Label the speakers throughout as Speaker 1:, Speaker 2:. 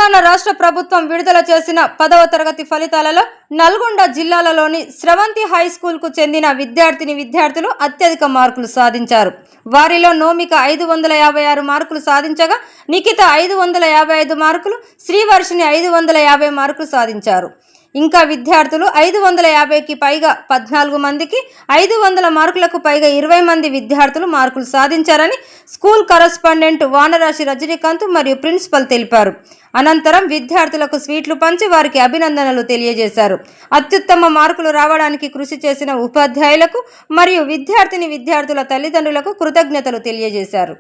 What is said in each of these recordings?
Speaker 1: తెలంగాణ రాష్ట్ర ప్రభుత్వం విడుదల చేసిన 10వ తరగతి ఫలితాలలో నల్గొండ జిల్లాలోని స్రవంతి హై స్కూల్కు చెందిన విద్యార్థులు అత్యధిక మార్కులు సాధించారు. వారిలో నోమిక 556 మార్కులు సాధించగా నిఖిత 555 మార్కులు, శ్రీవర్షిని 550 మార్కులు సాధించారు. ఇంకా విద్యార్థులు 550కి పైగా 14 మందికి, 500 మార్కులకు పైగా 20 మంది విద్యార్థులు మార్కులు సాధించారని స్కూల్ కరెస్పాండెంట్ వానరాశి రజనీకాంత్ మరియు ప్రిన్సిపల్ తెలిపారు. అనంతరం విద్యార్థులకు స్వీట్లు పంచి వారికి అభినందనలు తెలియజేశారు. అత్యుత్తమ మార్కులు రావడానికి కృషి చేసిన ఉపాధ్యాయులకు మరియు విద్యార్థుల తల్లిదండ్రులకు కృతజ్ఞతలు తెలియజేశారు.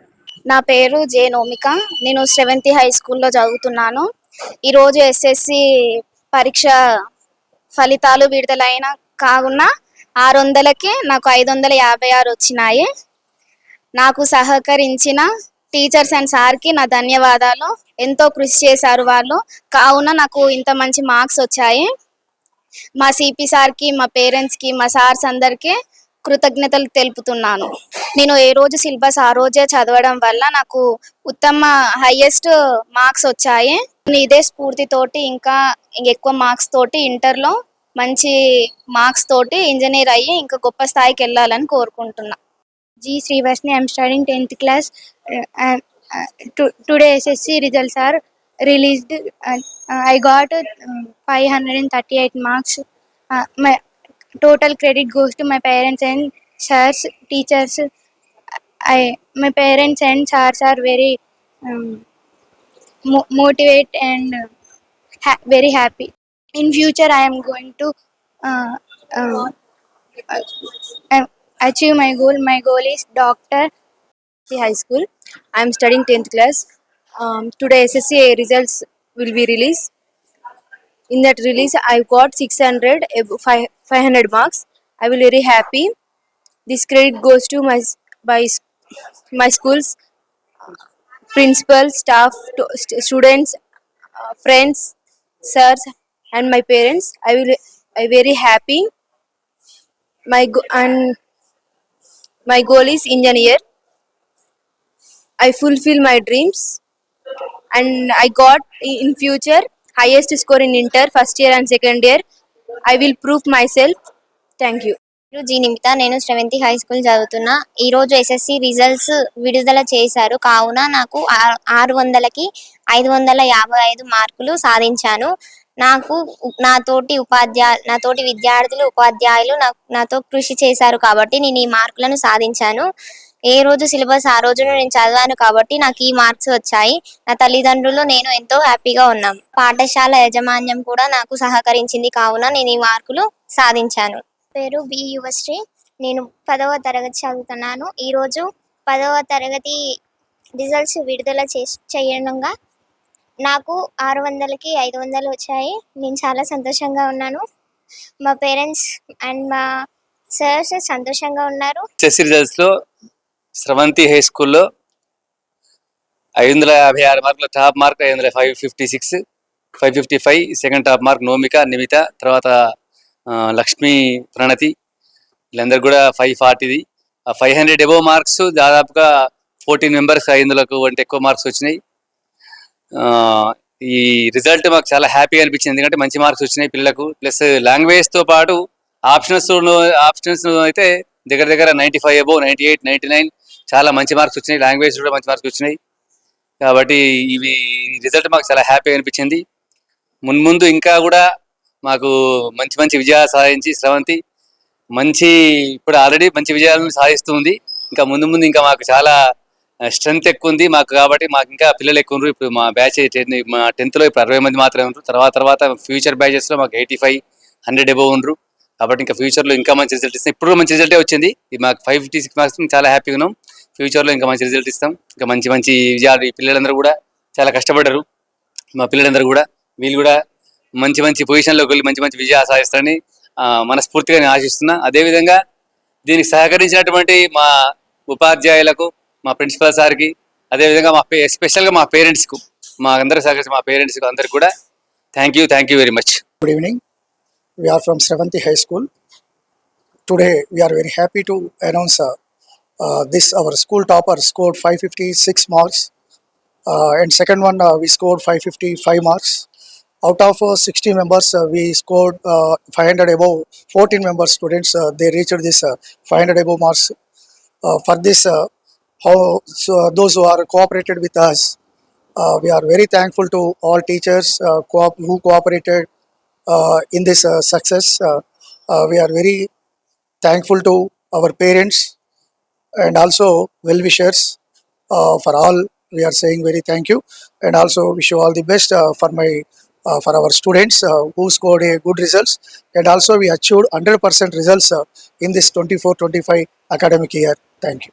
Speaker 2: నా పేరు జే నోమిక. నేను శ్రవంతి హై స్కూల్లో చదువుతున్నాను. ఈరోజు ఎస్ఎస్సి పరీక్ష ఫలితాలు విడుదలైన కావున 600కి నాకు 556 వచ్చినాయి. నాకు సహకరించిన టీచర్స్ అండ్ సార్కి నా ధన్యవాదాలు. ఎంతో కృషి చేశారు వాళ్ళు, కావున నాకు ఇంత మంచి మార్క్స్ వచ్చాయి. మా సిపి సార్కి, మా పేరెంట్స్కి, మా సార్స్ అందరికీ కృతజ్ఞతలు తెలుపుతున్నాను. నేను ఏ రోజు సిలబస్ ఆ రోజే చదవడం వల్ల నాకు ఉత్తమ హైయెస్ట్ మార్క్స్ వచ్చాయి. ఇదే స్ఫూర్తితోటి ఇంకా ఎక్కువ మార్క్స్ తోటి ఇంటర్లో మంచి మార్క్స్ తోటి ఇంజనీర్ అయ్యి ఇంకా గొప్ప స్థాయికి వెళ్ళాలని కోరుకుంటున్నా.
Speaker 3: G. Srivashni, I am studying 10th class. Today SSC results are released. I got 538 marks. My total credit goes to my parents and sirs, teachers. My parents and sirs are very motivate and very happy. In future, I am going to achieve my goal. My goal is doctor.
Speaker 4: High school. I am studying 10th class. Today SSC results will be released. In that release, I got 500 marks. I will very happy. This credit goes to my school's principal, staff, students, friends, sirs, and my parents. I very happy. My goal is engineer. I fulfill my dreams and I got in future highest score in inter first year and second year. I will prove myself. Thank you.
Speaker 2: జీ నిమిత. నేను Sravanthi high school చదువుతున్నా. ఈరోజు SSC results విడుదల చేశారు, కావున నాకు 600కి 555 మార్కులు సాధించాను. నాకు నాతోటి విద్యార్థులు ఉపాధ్యాయులు నాతో కృషి చేశారు కాబట్టి నేను ఈ మార్కులను సాధించాను. ఏ రోజు సిలబస్ ఆ రోజు నేను చదివాను కాబట్టి నాకు ఈ మార్క్స్ వచ్చాయి. నా తల్లిదండ్రులు నేను ఎంతో హ్యాపీగా ఉన్నాం. పాఠశాల యాజమాన్యం కూడా నాకు సహకరించింది, కావున నేను ఈ మార్కులు సాధించాను.
Speaker 5: పేరు బి యువశ్రీ. నేను 10వ తరగతి చదువుతున్నాను. ఈరోజు 10వ తరగతి రిజల్ట్స్ విడుదల చేయడంగా నాకు 600కి 500 వచ్చాయి. నేను చాలా సంతోషంగా ఉన్నాను. మా పేరెంట్స్ అండ్ మా సార్స్ సంతోషంగా ఉన్నారు.
Speaker 6: రిజల్ట్స్ లో స్రవంతి హై స్కూల్లో 556 మార్కుల top mark 556, 555 second top mark Nomika, Nimitha, తర్వాత లక్ష్మీ, ప్రణతి, వీళ్ళందరూ కూడా 540. 500 అబోవ్ మార్క్స్ దాదాపుగా 14 మెంబర్స్ 500కు అంటే ఎక్కువ మార్క్స్ వచ్చినాయి. ఈ రిజల్ట్ మాకు చాలా హ్యాపీగా అనిపించింది, ఎందుకంటే మంచి మార్క్స్ వచ్చినాయి పిల్లలకు. ప్లస్ లాంగ్వేజ్తో పాటు ఆప్షన్స్ అయితే దగ్గర 95 అబోవ్, 98, 99 చాలా మంచి మార్క్స్ వచ్చినాయి. లాంగ్వేజ్ కూడా మంచి మార్క్స్ వచ్చినాయి. కాబట్టి ఇవి రిజల్ట్ మాకు చాలా హ్యాపీగా అనిపించింది. ముందు ఇంకా కూడా మాకు మంచి విజయాలు సాధించి స్రవంతి ఇప్పుడు ఆల్రెడీ మంచి విజయాలను సాధిస్తుంది. ఇంకా ముందు ఇంకా మాకు చాలా స్ట్రెంత్ ఎక్కువ ఉంది మాకు, కాబట్టి మాకు ఇంకా పిల్లలు ఎక్కువ ఉన్నారు. ఇప్పుడు మా బ్యాచ్ 10th లో ఇప్పుడు 60 మంది మాత్రమే ఉన్నారు. తర్వాత ఫ్యూచర్ బ్యాచెస్లో మాకు 85, 100 అబోవ్ ఉన్నారు. కాబట్టి ఇంకా ఫ్యూచర్లో ఇంకా మంచి రిజల్ట్ ఇస్తాం. ఇప్పుడు మంచి రిజల్టే వచ్చింది. ఇది మాకు 556 మార్క్స్ చాలా హ్యాపీగా ఉన్నాం. ఫ్యూచర్లో ఇంకా మంచి రిజల్ట్ ఇస్తాం. ఇంకా మంచి విజయాలు. ఈ పిల్లలందరూ కూడా చాలా కష్టపడ్డారు. మా పిల్లలందరూ కూడా వీళ్ళు కూడా మంచి పొజిషన్లోకి వెళ్ళి మంచి విజయాలు సాధిస్తారని మనస్ఫూర్తిగా నేను ఆశిస్తున్నా. అదేవిధంగా దీనికి సహకరించినటువంటి మా ఉపాధ్యాయులకు, మా ప్రిన్సిపల్ సార్కి, అదేవిధంగా ఎస్పెషల్గా మా పేరెంట్స్కు, మా అందరూ సహకరించి మా పేరెంట్స్కు అందరికి కూడా thank you very much.
Speaker 7: Good evening. We are from Sravanti High School. Today we are very happy to announce this our school topper scored 556 marks And second one, we scored 555 marks. Out of 60 members, we scored 500 above. 14 members students, they reached this 500 above marks. For this, those who are cooperated with us, we are very thankful to all teachers who cooperated in this success. We are very thankful to our parents and also well-wishers. For all, we are saying very thank you, and also wish you all the best for our students who scored a good results, and also we achieved 100% results in this 24-25 academic year. Thank you.